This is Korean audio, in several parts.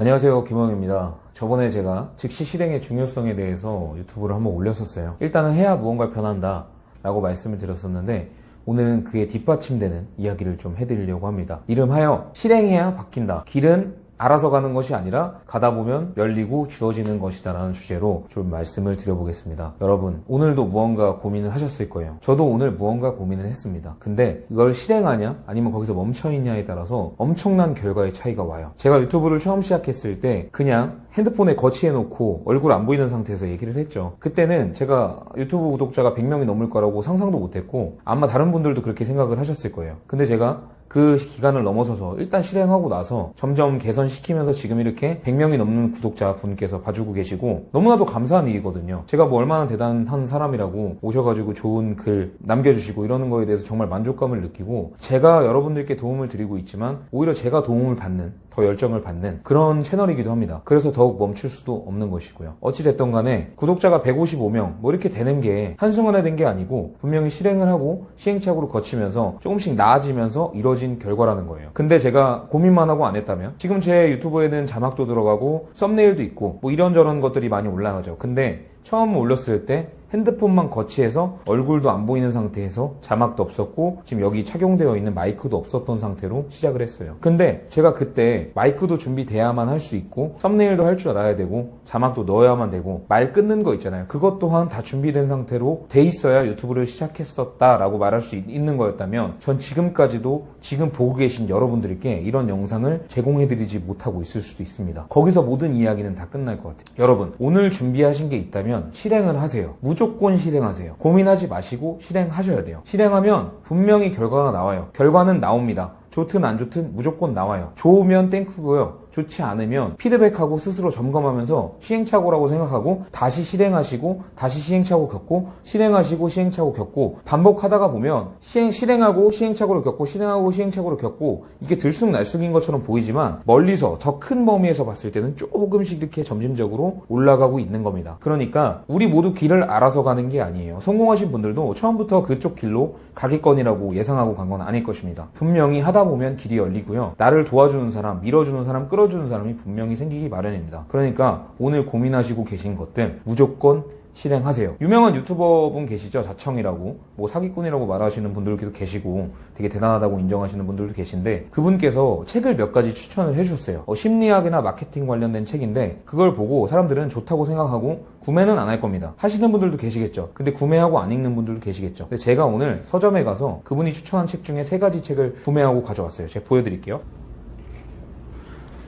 안녕하세요, 김원우입니다. 저번에 제가 즉시 실행의 중요성에 대해서 유튜브를 한번 올렸었어요. 일단은 해야 무언가 변한다 라고 말씀을 드렸었는데, 오늘은 그에 뒷받침되는 이야기를 좀 해드리려고 합니다. 이름하여 실행해야 바뀐다. 길은 알아서 가는 것이 아니라 가다 보면 열리고 주어지는 것이다 라는 주제로 좀 말씀을 드려보겠습니다. 여러분, 오늘도 무언가 고민을 하셨을 거예요. 저도 오늘 무언가 고민을 했습니다. 근데 이걸 실행하냐 아니면 거기서 멈춰있냐에 따라서 엄청난 결과의 차이가 와요. 제가 유튜브를 처음 시작했을 때 그냥 핸드폰에 거치해놓고 얼굴 안 보이는 상태에서 얘기를 했죠. 그때는 제가 유튜브 구독자가 100명이 넘을 거라고 상상도 못했고 아마 다른 분들도 그렇게 생각을 하셨을 거예요. 근데 제가 그 기간을 넘어서서 일단 실행하고 나서 점점 개선시키면서 지금 이렇게 100명이 넘는 구독자 분께서 봐주고 계시고 너무나도 감사한 일이거든요. 제가 뭐 얼마나 대단한 사람이라고 오셔가지고 좋은 글 남겨주시고 이러는 거에 대해서 정말 만족감을 느끼고, 제가 여러분들께 도움을 드리고 있지만 오히려 제가 도움을 받는, 더 열정을 받는 그런 채널이기도 합니다. 그래서 더욱 멈출 수도 없는 것이고요. 어찌됐든 간에 구독자가 155명 뭐 이렇게 되는 게 한순간에 된 게 아니고 분명히 실행을 하고 시행착오를 거치면서 조금씩 나아지면서 이뤄진 결과라는 거예요. 근데 제가 고민만 하고 안 했다면 지금 제 유튜브에는 자막도 들어가고 썸네일도 있고 뭐 이런저런 것들이 많이 올라가죠. 근데 처음 올렸을 때 핸드폰만 거치해서 얼굴도 안 보이는 상태에서 자막도 없었고 지금 여기 착용되어 있는 마이크도 없었던 상태로 시작을 했어요. 근데 제가 그때 마이크도 준비돼야만 할 수 있고 썸네일도 할 줄 알아야 되고 자막도 넣어야만 되고 말 끊는 거 있잖아요. 그것 또한 다 준비된 상태로 돼 있어야 유튜브를 시작했었다라고 말할 수 있는 거였다면 전 지금까지도 지금 보고 계신 여러분들께 이런 영상을 제공해드리지 못하고 있을 수도 있습니다. 거기서 모든 이야기는 다 끝날 것 같아요. 여러분, 오늘 준비하신 게 있다면 실행을 하세요. 무조건 실행하세요. 고민하지 마시고 실행하셔야 돼요. 실행하면 분명히 결과가 나와요. 결과는 나옵니다. 좋든 안 좋든 무조건 나와요. 좋으면 땡큐고요. 좋지 않으면 피드백하고 스스로 점검하면서 시행착오라고 생각하고 다시 실행하시고 다시 시행착오 겪고 실행하시고 시행착오 겪고 반복하다가 보면 실행하고 시행착오를 겪고 실행하고 시행착오를 겪고 이게 들쑥날쑥인 것처럼 보이지만 멀리서 더 큰 범위에서 봤을 때는 조금씩 이렇게 점진적으로 올라가고 있는 겁니다. 그러니까 우리 모두 길을 알아서 가는 게 아니에요. 성공하신 분들도 처음부터 그쪽 길로 가겠거니라고 예상하고 간 건 아닐 것입니다. 분명히 하다 보면 길이 열리고요. 나를 도와주는 사람, 밀어주는 사람, 끌어주는 사람이 분명히 생기기 마련입니다. 그러니까 오늘 고민하시고 계신 것들 무조건 실행하세요. 유명한 유튜버 분 계시죠? 자청이라고, 뭐 사기꾼이라고 말하시는 분들도 계시고 되게 대단하다고 인정하시는 분들도 계신데 그분께서 책을 몇 가지 추천을 해주셨어요. 심리학이나 마케팅 관련된 책인데 그걸 보고 사람들은 좋다고 생각하고 구매는 안 할 겁니다. 하시는 분들도 계시겠죠. 근데 구매하고 안 읽는 분들도 계시겠죠. 근데 제가 오늘 서점에 가서 그분이 추천한 책 중에 3가지 책을 구매하고 가져왔어요. 제가 보여드릴게요.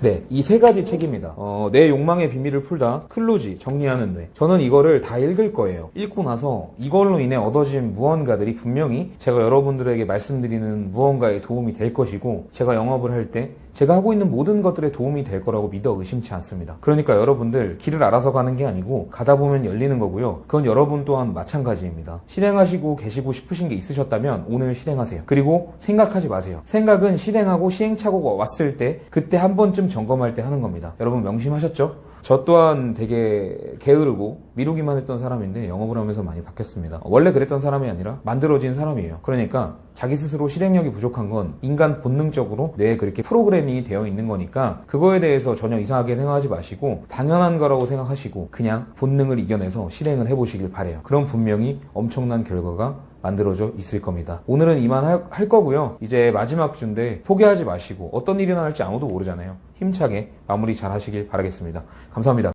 네, 이 3가지 책입니다. 내 욕망의 비밀을 풀다, 클로지, 정리하는 뇌. 저는 이거를 다 읽을 거예요. 읽고 나서 이걸로 인해 얻어진 무언가들이 분명히 제가 여러분들에게 말씀드리는 무언가에 도움이 될 것이고 제가 영업을 할 때 제가 하고 있는 모든 것들에 도움이 될 거라고 믿어 의심치 않습니다. 그러니까 여러분들 길을 알아서 가는 게 아니고 가다 보면 열리는 거고요. 그건 여러분 또한 마찬가지입니다. 실행하시고 계시고 싶으신 게 있으셨다면 오늘 실행하세요. 그리고 생각하지 마세요. 생각은 실행하고 시행착오가 왔을 때 그때 한 번쯤 점검할 때 하는 겁니다. 여러분 명심하셨죠? 저 또한 되게 게으르고 미루기만 했던 사람인데 영업을 하면서 많이 바뀌었습니다. 원래 그랬던 사람이 아니라 만들어진 사람이에요. 그러니까 자기 스스로 실행력이 부족한 건 인간 본능적으로 뇌에 그렇게 프로그래밍이 되어 있는 거니까 그거에 대해서 전혀 이상하게 생각하지 마시고 당연한 거라고 생각하시고 그냥 본능을 이겨내서 실행을 해보시길 바래요. 그럼 분명히 엄청난 결과가 만들어져 있을 겁니다. 오늘은 이만 할 거고요. 이제 마지막 주인데 포기하지 마시고 어떤 일이 나올지 아무도 모르잖아요. 힘차게 마무리 잘 하시길 바라겠습니다. 감사합니다.